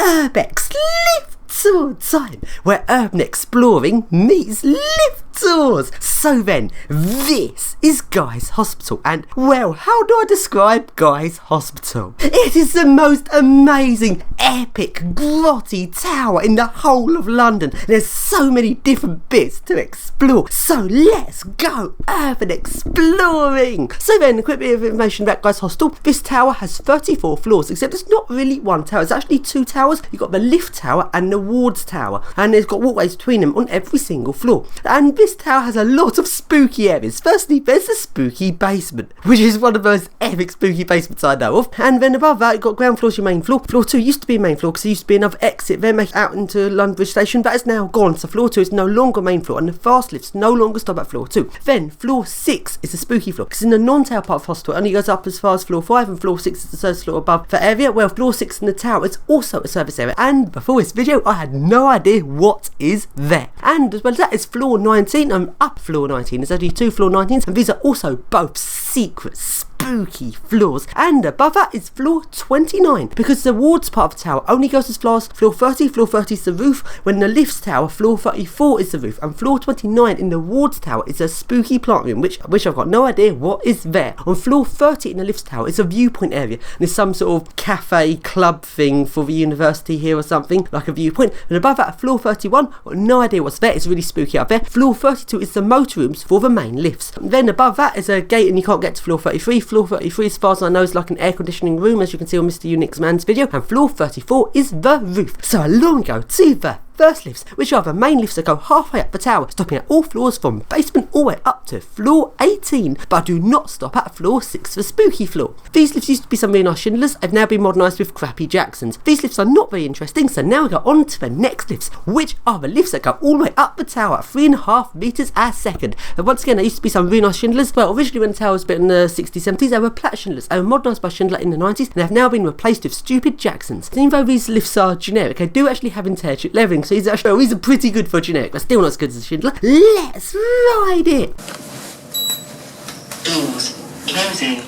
Urbex Lift Tour time, where urban exploring meets lift tours. So then, this is Guy's Hospital, and well, how do I describe Guy's Hospital? It is the most amazing, epic, grotty tower in the whole of London. There's so many different bits to explore, so let's go urban exploring. So then, a quick bit of information about Guy's Hostel. This tower has 34 floors, except it's not really one tower, it's actually two towers. You've got the lift tower and the wards tower, and there's got walkways between them on every single floor. And this tower has a lot of spooky areas. Firstly, there's a spooky basement, which is one of the most epic spooky basements I know of. And then above that, you've got ground floor's your main floor. Floor 2 used to be a main floor because there used to be another exit then out into London Bridge Station. That is now gone, so floor 2 is no longer main floor, and the fast lifts no longer stop at floor 2. Then floor 6 is a spooky floor, because in the non-tower part of the hospital it only goes up as far as floor 5, and floor 6 is the first floor above the area. Well, floor 6 in the tower is also a service area, and before this video I had no idea what is there. And as well as that is floor 19, and up floor 19 there's actually two floor 19s, and these are also both secret spooky floors. And above that is floor 29, because the wards part of the tower only goes as far as floor 30. Floor 30 is the roof, when the lifts tower, floor 34 is the roof, and floor 29 in the wards tower is a spooky plant room, which I've got no idea what is there. On floor 30 in the lifts tower is a viewpoint area, and there's some sort of cafe club thing for the university here or something, like a viewpoint. And above that, floor 31, I've got no idea what's there, it's really spooky up there. Floor 32 is the motor rooms for the main lifts. And then above that is a gate, and you can't get to floor 33. Floor 33, as far as I know, is like an air conditioning room, as you can see on Mr. Unix Man's video, and floor 34 is the roof. So along we go to the first lifts, which are the main lifts that go halfway up the tower, stopping at all floors from basement all the way up to floor 18, but do not stop at floor 6, the spooky floor. These lifts used to be some really nice Schindlers, have now been modernised with crappy Jacksons. These lifts are not very interesting, so now we go on to the next lifts, which are the lifts that go all the way up the tower at 3.5 metres a second. And once again, there used to be some really nice Schindlers. Well, originally when the tower was built in the 60s, 70s, they were flat Schindlers. They were modernised by Schindler in the 90s, and they have now been replaced with stupid Jacksons. Even though these lifts are generic, they do actually have interior levelling, so these are pretty good for generic, but still not as good as the Schindler. Let's ride it! Doors closing.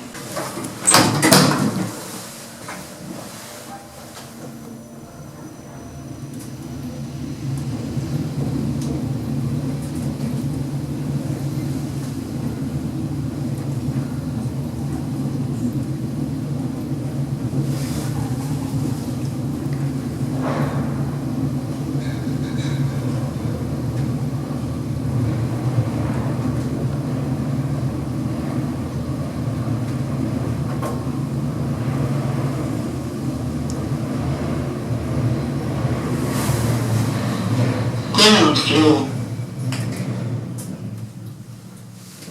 Ground floor.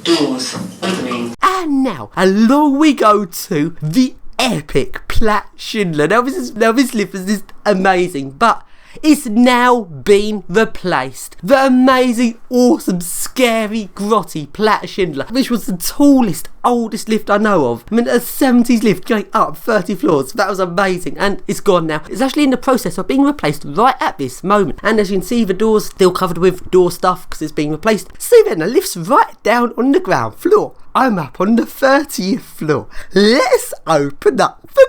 Doors opening. And now, along we go to the epic Platt Schindler. Now this lift is just amazing, but it's now been replaced. The amazing, awesome, scary, grotty Platt Schindler, which was the tallest, oldest lift I know of. I mean, a 70s lift going up 30 floors. That was amazing, and it's gone now. It's actually in the process of being replaced right at this moment. And as you can see, the door's still covered with door stuff because it's being replaced. See then, the lift's right down on the ground floor. I'm up on the 30th floor. Let's open up the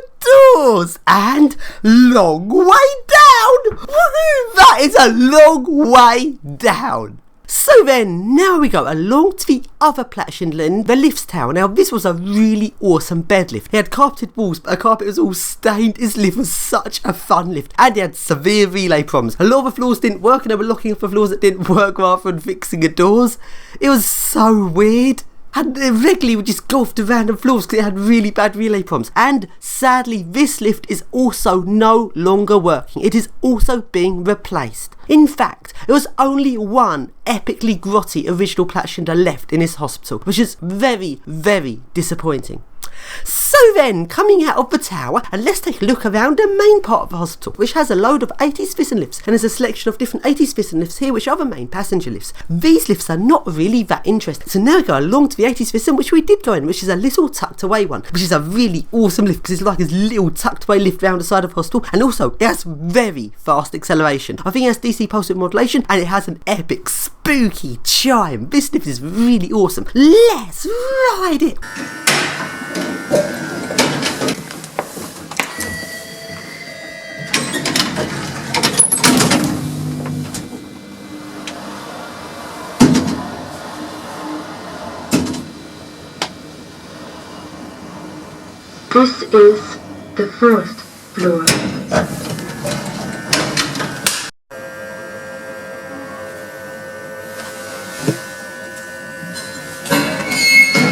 doors, and long way down. Woohoo! That is a long way down. So then, now we go along to the other Platt Schindler in the lifts tower. Now, this was a really awesome bed lift. It had carpeted walls, but the carpet was all stained. This lift was such a fun lift, and it had severe relay problems. A lot of the floors didn't work, and they were locking up the floors that didn't work rather than fixing the doors. It was so weird. And it regularly would just go off to random floors because it had really bad relay problems. And sadly, this lift is also no longer working. It is also being replaced. In fact, there was only one epically grotty original Platt Schindler left in this hospital, which is very, very disappointing. So then, coming out of the tower, and let's take a look around the main part of the hospital, which has a load of 80s Thyssen lifts, and there's a selection of different 80s Thyssen lifts here, which are the main passenger lifts. These lifts are not really that interesting, so now we go along to the 80s Thyssen, which we did go in, which is a little tucked away one, which is a really awesome lift, because it's like this little tucked away lift round the side of the hospital, and also it has very fast acceleration. I think it has DC pulse width modulation, and it has an epic spooky chime. This lift is really awesome. Let's ride it! This is the first floor.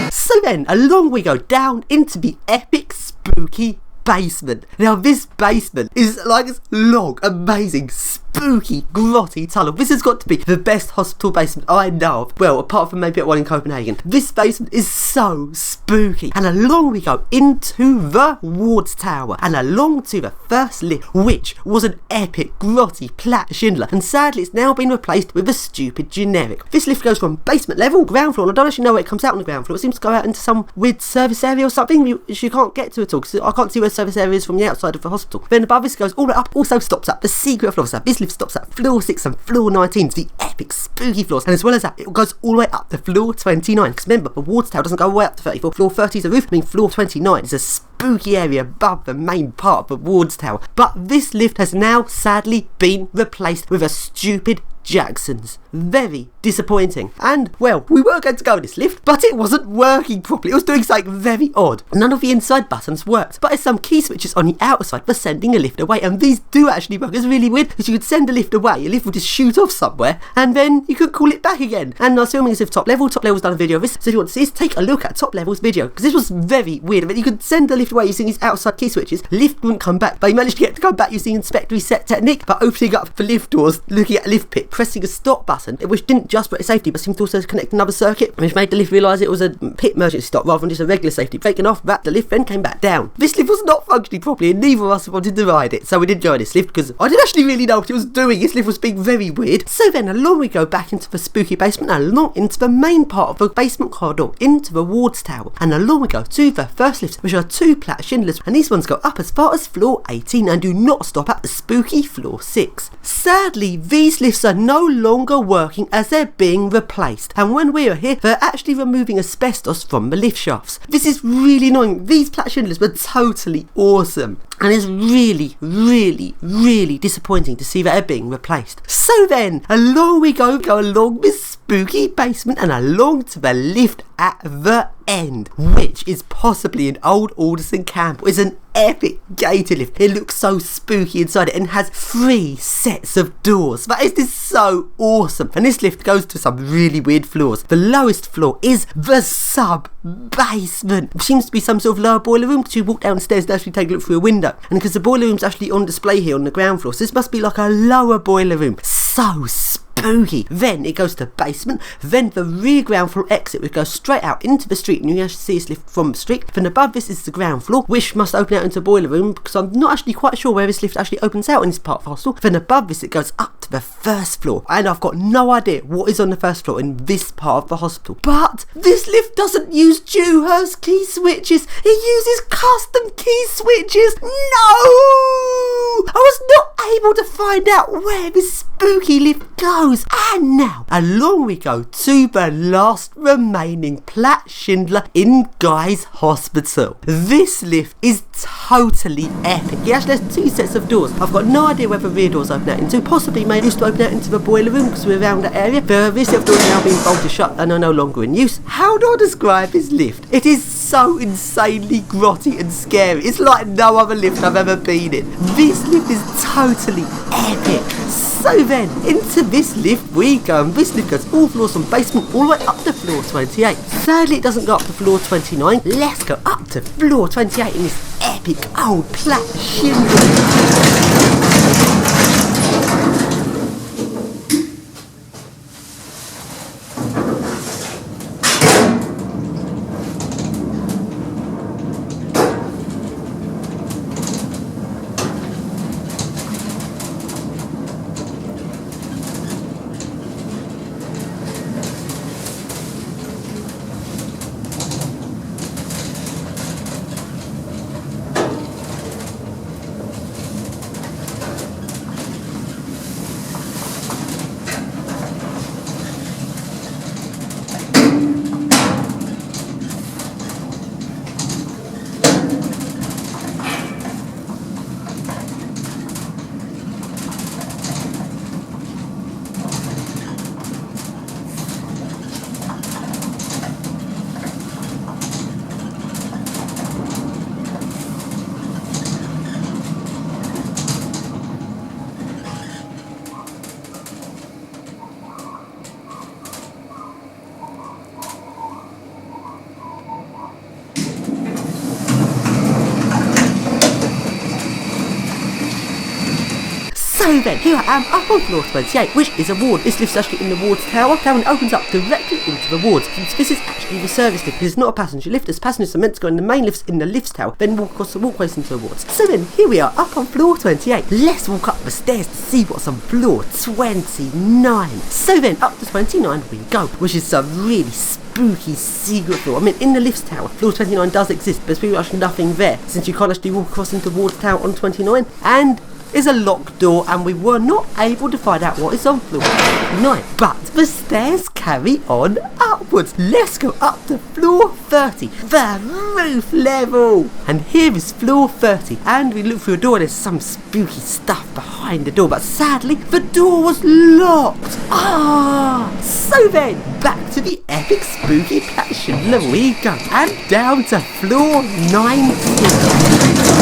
So then, along we go down into the epic spooky basement. Now this basement is like this long, amazing, spooky, grotty tunnel. This has got to be the best hospital basement I know of. Well, apart from maybe that one in Copenhagen. This basement is so spooky. And along we go into the wards tower and along to the first lift, which was an epic, grotty, plat Schindler. And sadly, it's now been replaced with a stupid generic. This lift goes from basement level, ground floor, and I don't actually know where it comes out on the ground floor. It seems to go out into some weird service area or something which you can't get to at all, because I can't see where service area is from the outside of the hospital. Then above this goes all the way up, also stops at the secret floor. So this lift stops at floor 6 and floor 19, the epic spooky floors. And as well as that, it goes all the way up to floor 29. Because remember, the wards tower doesn't go all the way up to 34. Floor 30 is the roof, I mean floor 29 is a spooky area above the main part of the wards tower. But this lift has now sadly been replaced with a stupid Jackson's. Very disappointing. And, well, we were going to go in this lift, but it wasn't working properly. It was doing something very odd. None of the inside buttons worked, but there's some key switches on the outside for sending a lift away, and these do actually work. It's really weird, because you could send a lift away, a lift would just shoot off somewhere, and then you could call it back again. And I'm assuming it's with top level's done a video of this, so if you want to see this, take a look at top level's video, because this was very weird. I mean, you could send the lift away using these outside key switches, lift wouldn't come back, but he managed to get to come back using inspect reset technique by opening up the lift doors, looking at a lift pit, pressing a stop button, which didn't just put safety but seemed to also connect another circuit, which made the lift realise it was a pit emergency stop rather than just a regular safety. Breaking off, wrapped the lift, then came back down. This lift was not functioning properly and neither of us wanted to ride it, so we didn't join this lift because I didn't actually really know what it was doing. This lift was being very weird. So then along we go back into the spooky basement and along into the main part of the basement corridor, into the wards tower, and along we go to the first lift, which are 2 plat Schindlers, and these ones go up as far as floor 18 and do not stop at the spooky floor 6. Sadly, these lifts are no longer working as they're being replaced, and when we are here, they're actually removing asbestos from the lift shafts. This is really annoying. These plat Schindlers were totally awesome, and it's really, really, really disappointing to see that they're being replaced. So then, along we go along this spooky basement and along to the lift at the end, which is possibly an old Alderson camp. It's an epic gated lift. It looks so spooky inside it and has 3 sets of doors. That is just so awesome. And this lift goes to some really weird floors. The lowest floor is the sub-basement. It seems to be some sort of lower boiler room, because you walk downstairs and actually take a look through a window. And because the boiler room's actually on display here on the ground floor, so this must be like a lower boiler room. So spooky. Then it goes to basement, then the rear ground floor exit, which goes straight out into the street, and you can actually see this lift from the street. Then above this is the ground floor, which must open out into a boiler room, because I'm not actually quite sure where this lift actually opens out in this part of the hostel. Then above this it goes up to the first floor, and I've got no idea what is on the first floor in this part of the hospital. But this lift doesn't use Dewhurst key switches, it uses custom key switches. No! I was not able to find out where this spooky lift goes. And now, along we go to the last remaining plat Schindler in Guy's Hospital. This lift is totally epic. It actually has 2 sets of doors. I've got no idea whether rear doors open out into, possibly maybe used to open out into the boiler room because we're around that area. The rear set of doors are now being bolted shut and are no longer in use. How do I describe this lift? It is so insanely grotty and scary. It's like no other lift I've ever been in. This lift is totally epic. So then, into this lift we go, and this lift goes all floors from basement all the way up to floor 28. Sadly, it doesn't go up to floor 29. Let's go up to floor 28 in this epic old plat Schindler. So then, here I am up on floor 28, which is a ward. This lift's actually in the ward's tower. Now it opens up directly into the wards. Since this is actually the service lift, it's not a passenger lift, as passengers are meant to go in the main lifts in the lift's tower, then walk across the walkways into the wards. So then, here we are up on floor 28. Let's walk up the stairs to see what's on floor 29. So then, up to 29 we go, which is some really spooky secret floor. I mean, in the lift's tower, floor 29 does exist, but there's pretty much nothing there, since you can't actually walk across into the ward's tower on 29. And is a locked door, and we were not able to find out what is on floor 29. But the stairs carry on upwards. Let's go up to floor 30, the roof level. And here is floor 30, and we look through a door and there's some spooky stuff behind the door, but sadly the door was locked. So then, back to the epic spooky plat Schindler we go, and down to floor 19.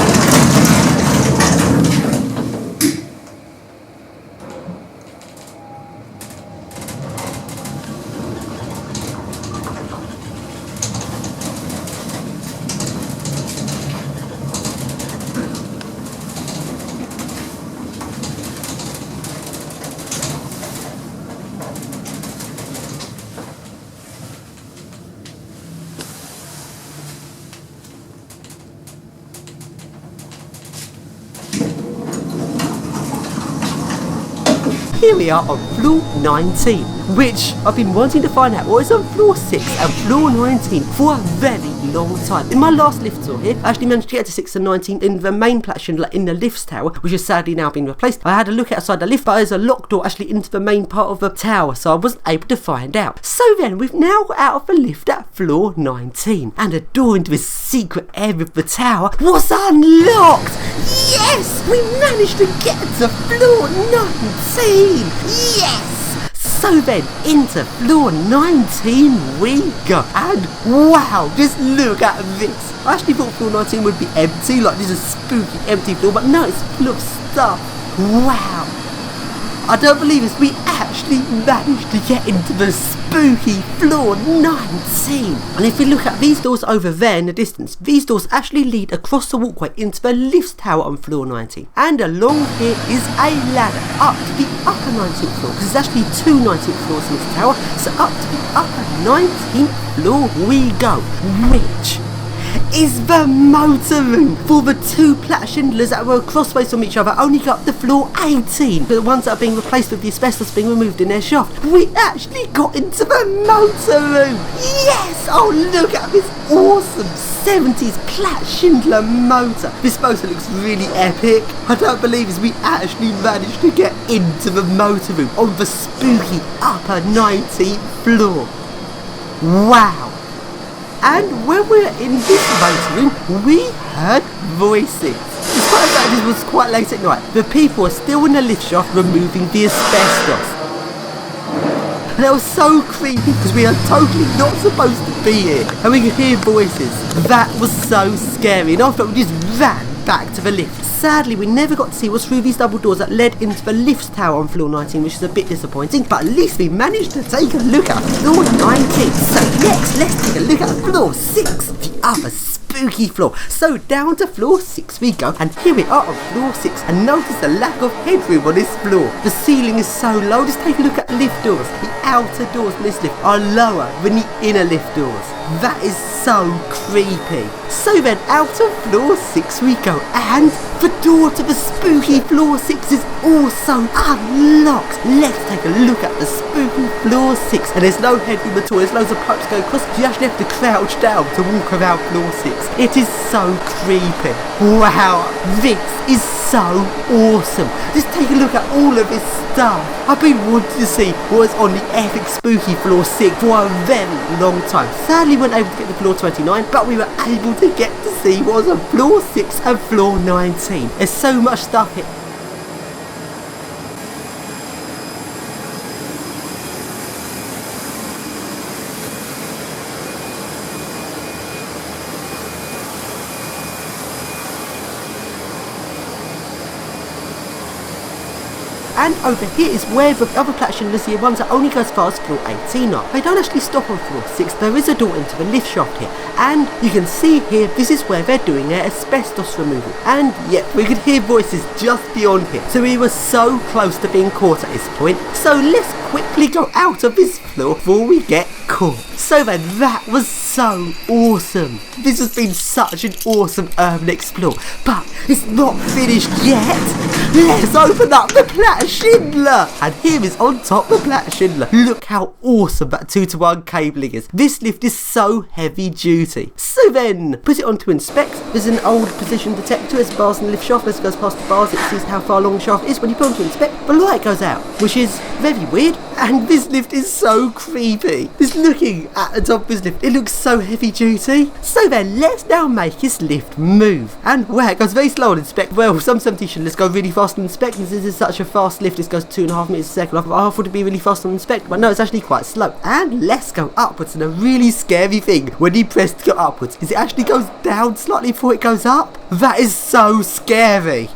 Here we are on floor 19, which I've been wanting to find out what is on floor 6 and floor 19 for a very long time. In my last lift tour here, I actually managed to get to 6 and 19 in the main plat Schindler in the lift's tower, which has sadly now been replaced. I had a look outside the lift, but there's a locked door actually into the main part of the tower, so I wasn't able to find out. So then, we've now got out of the lift at floor 19, and a door into this secret area of the tower was unlocked! Yes! We managed to get to floor 19! Yes! So then, into floor 19 we go. And wow, just look at this. I actually thought floor 19 would be empty, like this is a spooky empty floor, but no, it's full of stuff. Wow. I don't believe this, we actually managed to get into the spooky floor 19. And if we look at these doors over there in the distance, these doors actually lead across the walkway into the lift's tower on floor 19. And along here is a ladder up to the upper 19th floor, because there's actually two 19th floors in this tower. So up to the upper 19th floor we go, which is the motor room for the two plat Schindlers that were crossways from each other, only go up to floor 18. The ones that are being replaced with the asbestos being removed in their shaft. We actually got into the motor room. Yes! Oh, look at this awesome 70s plat Schindler motor. This motor looks really epic. I don't believe this, we actually managed to get into the motor room on the spooky upper 19th floor. Wow. And when we were in this motor room, we heard voices. Despite the fact this was quite late at night, the people were still in the lift shaft removing the asbestos. And that was so creepy because we are totally not supposed to be here. And we could hear voices. That was so scary. And after that, we just ran back to the lift. Sadly, we never got to see what's through these double doors that led into the lift's tower on floor 19, which is a bit disappointing, but at least we managed to take a look at floor 19. So next, let's take a look at floor 6, the other spooky floor. So down to floor 6 we go, and here we are on floor 6, and notice the lack of headroom on this floor. The ceiling is so low. Just take a look at the lift doors. The outer doors in this lift are lower than the inner lift doors. That is so creepy. So then, out of floor 6 we go, and the door to the spooky floor 6 is also unlocked. Let's take a look at the spooky floor 6, and there's no headroom at all. There's loads of pipes going across. You actually have to crouch down to walk around floor 6. It is so creepy. Wow, this is so awesome. Just take a look at all of this stuff. I've been wanting to see what is on the epic spooky floor 6 for a very long time. Sadly, we weren't able to get to floor 29, but we were able to get to see what was on floor 6 and floor 19. There's so much stuff here. And over here is where the other flat Schindlers, the ones that only go as far as floor 18 are. They don't actually stop on floor 6, there is a door into the lift shaft here. And you can see here, this is where they're doing their asbestos removal. And yep, we could hear voices just beyond here. So we were so close to being caught at this point. So let's quickly go out of this floor before we get caught. So then, that was so awesome. This has been such an awesome urban explore, but it's not finished yet. Let's open up the Platt Schindler. And here is on top the Platt Schindler. Look how awesome that 2-to-1 cabling is. This lift is so heavy duty. So then, put it on to inspect. There's an old position detector as bars in the lift shaft. As it goes past the bars, it sees how far along the shaft is. When you put on to inspect, the light goes out, which is very weird. And this lift is so creepy. Just looking at the top of this lift, it looks so heavy duty. So then, let's now make this lift move. And wow, it goes very slow on inspect. Well, some 70 Schindlers go really fast on inspect. This is such a fast lift, this goes 2.5 meters a second. I thought it would be really fast on inspect, but no, it's actually quite slow. And let's go upwards. And a really scary thing when you press to go upwards is it actually goes down slightly before it goes up. That is so scary.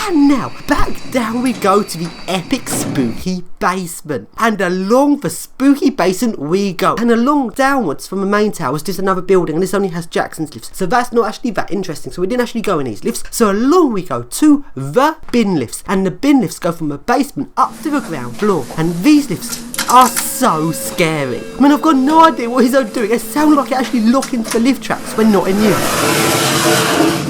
And now, back down we go to the epic spooky basement. And along the spooky basement we go. And along downwards from the main tower is just another building, and this only has Jackson's lifts. So that's not actually that interesting. So we didn't actually go in these lifts. So along we go to the bin lifts. And the bin lifts go from the basement up to the ground floor. And these lifts are so scary. I mean, I've got no idea what he's doing. It sounds like it actually lock into the lift tracks when not in use.